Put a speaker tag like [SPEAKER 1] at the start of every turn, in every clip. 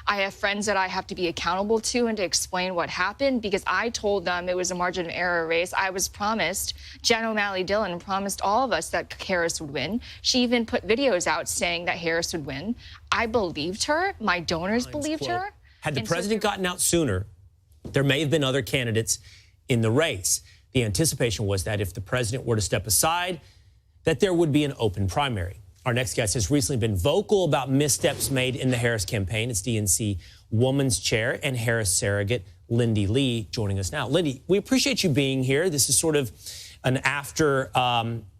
[SPEAKER 1] I have friends that I have to be accountable to and to explain what happened because I told them it was a margin of error race. I was promised, Jen O'Malley Dillon promised all of us that Harris would win. She even put videos out saying that Harris would win. I believed her. My donors believed her.
[SPEAKER 2] Had the president gotten out sooner, there may have been other candidates in the race. The anticipation was that if the president were to step aside, that there would be an open primary. Our next guest has recently been vocal about missteps made in the Harris campaign. It's DNC Woman's Chair and Harris surrogate Lindy Li joining us now. Lindy, we appreciate you being here. This is sort of an after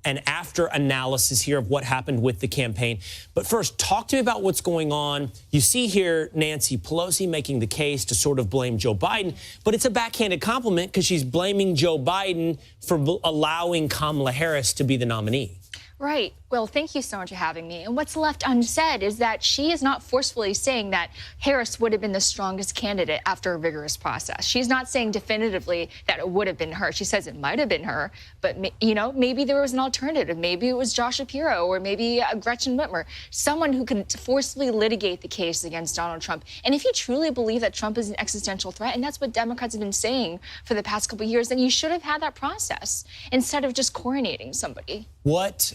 [SPEAKER 2] analysis here of what happened with the campaign. But first, talk to me about what's going on. You see here Nancy Pelosi making the case to sort of blame Joe Biden, but it's a backhanded compliment because she's blaming Joe Biden for allowing Kamala Harris to be the nominee.
[SPEAKER 1] Right. Well, thank you so much for having me. And what's left unsaid is that she is not forcefully saying that Harris would have been the strongest candidate after a rigorous process. She's not saying definitively that it would have been her. She says it might have been her, but, you know, maybe there was an alternative. Maybe it was Josh Shapiro or maybe Gretchen Whitmer, someone who can forcefully litigate the case against Donald Trump. And if you truly believe that Trump is an existential threat, and that's what Democrats have been saying for the past couple of years, then you should have had that process instead of just coronating somebody.
[SPEAKER 2] What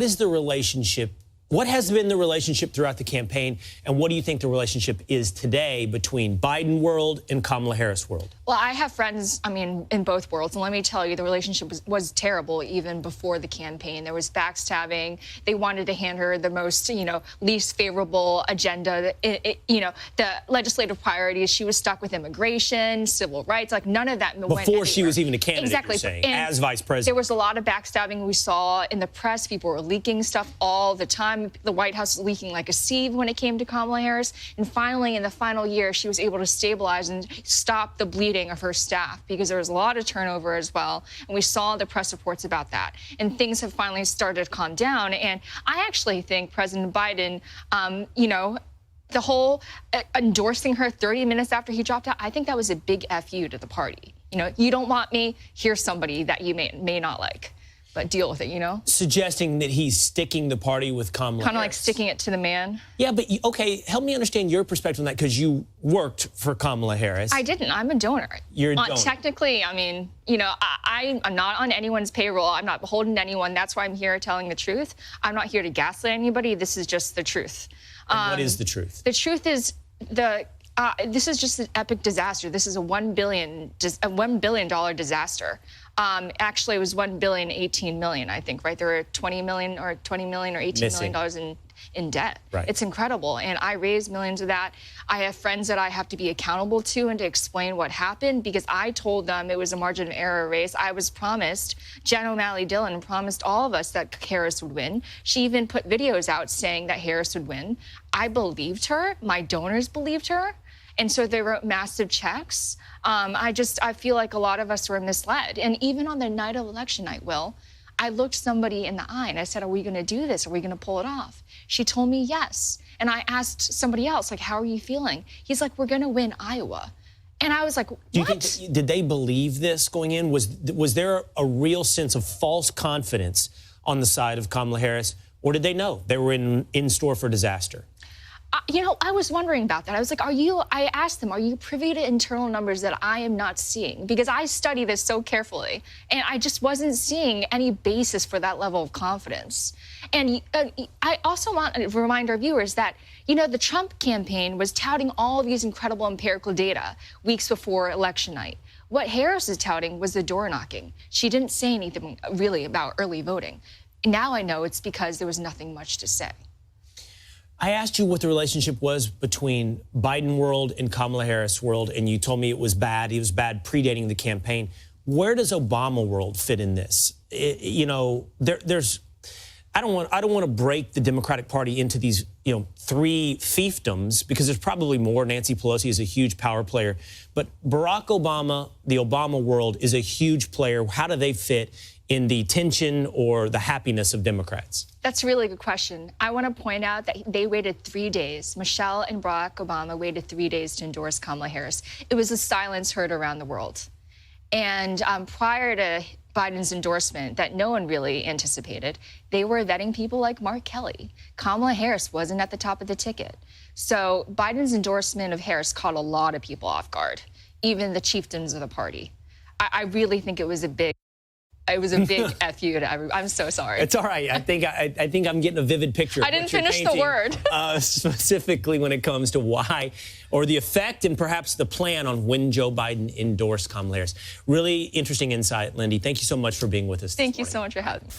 [SPEAKER 2] is the relationship? What has been the relationship throughout the campaign, and what do you think the relationship is today between Biden world and Kamala Harris world?
[SPEAKER 1] Well, I have friends, I mean, in both worlds, and let me tell you, the relationship was terrible even before the campaign. There was backstabbing. They wanted to hand her the most, least favorable agenda, the legislative priorities. She was stuck with immigration, civil rights, like none of that went anywhere.
[SPEAKER 2] Before she was even a candidate,
[SPEAKER 1] exactly.
[SPEAKER 2] You're saying, as vice president.
[SPEAKER 1] There was a lot of backstabbing we saw in the press. People were leaking stuff all the time. The White House was leaking like a sieve when it came to Kamala Harris. And finally, in the final year, she was able to stabilize and stop the bleeding of her staff because there was a lot of turnover as well. And we saw the press reports about that. And things have finally started to calm down. And I actually think President Biden, the whole endorsing her 30 minutes after he dropped out, I think that was a big FU to the party. You don't want me, here's somebody that you may not like. But deal with it,
[SPEAKER 2] Suggesting that he's sticking the party with Kamala
[SPEAKER 1] Kind of
[SPEAKER 2] Harris.
[SPEAKER 1] like sticking it to the man.
[SPEAKER 2] Yeah, but, okay, help me understand your perspective on that, because you worked for Kamala Harris.
[SPEAKER 1] I didn't. I'm a donor.
[SPEAKER 2] You're a donor.
[SPEAKER 1] Technically, I mean, I'm not on anyone's payroll. I'm not beholden to anyone. That's why I'm here telling the truth. I'm not here to gaslight anybody. This is just the truth.
[SPEAKER 2] And what is the truth?
[SPEAKER 1] The truth is this is just an epic disaster. This is a $1 billion disaster. Actually, it was $1.018 billion, I think, right? There were $20 million or $18 million in debt.
[SPEAKER 2] Right.
[SPEAKER 1] It's incredible. And I raised millions of that. I have friends that I have to be accountable to and to explain what happened because I told them it was a margin of error race. I was promised, Jen O'Malley Dillon promised all of us that Harris would win. She even put videos out saying that Harris would win. I believed her. My donors believed her. And so they wrote massive checks. I feel like a lot of us were misled. And even on the night of election night, I looked somebody in the eye and I said, are we going to do this? Are we going to pull it off? She told me yes. And I asked somebody else, like, how are you feeling? He's like, we're going to win Iowa. And I was like, what?
[SPEAKER 2] Do you think, did they believe this going in? Was there a real sense of false confidence on the side of Kamala Harris? Or did they know they were in store for disaster?
[SPEAKER 1] I was wondering about that. I was like, I asked them, are you privy to internal numbers that I am not seeing? Because I study this so carefully, and I just wasn't seeing any basis for that level of confidence. And I also want to remind our viewers that, the Trump campaign was touting all of these incredible empirical data weeks before election night. What Harris is touting was the door knocking. She didn't say anything really about early voting. Now I know it's because there was nothing much to say.
[SPEAKER 2] I asked you what the relationship was between Biden world and Kamala Harris world, and you told me it was bad. It was bad predating the campaign. Where does Obama world fit in this? There's. I don't want to break the Democratic Party into these, three fiefdoms because there's probably more. Nancy Pelosi is a huge power player, but Barack Obama, the Obama world, is a huge player. How do they fit in the tension or the happiness of Democrats?
[SPEAKER 1] That's a really good question. I want to point out that they waited 3 days. Michelle and Barack Obama waited 3 days to endorse Kamala Harris. It was a silence heard around the world. And prior to Biden's endorsement that no one really anticipated, they were vetting people like Mark Kelly. Kamala Harris wasn't at the top of the ticket. So Biden's endorsement of Harris caught a lot of people off guard, even the chieftains of the party. I really think it was a big F you to everyone. I'm so sorry.
[SPEAKER 2] It's all right. I think I'm getting a vivid picture.
[SPEAKER 1] I didn't finish the word.
[SPEAKER 2] Specifically when it comes to why, or the effect and perhaps the plan on when Joe Biden endorsed Kamala Harris. Really interesting insight, Lindy. Thank you so much for being with us.
[SPEAKER 1] Thank you so much for having me.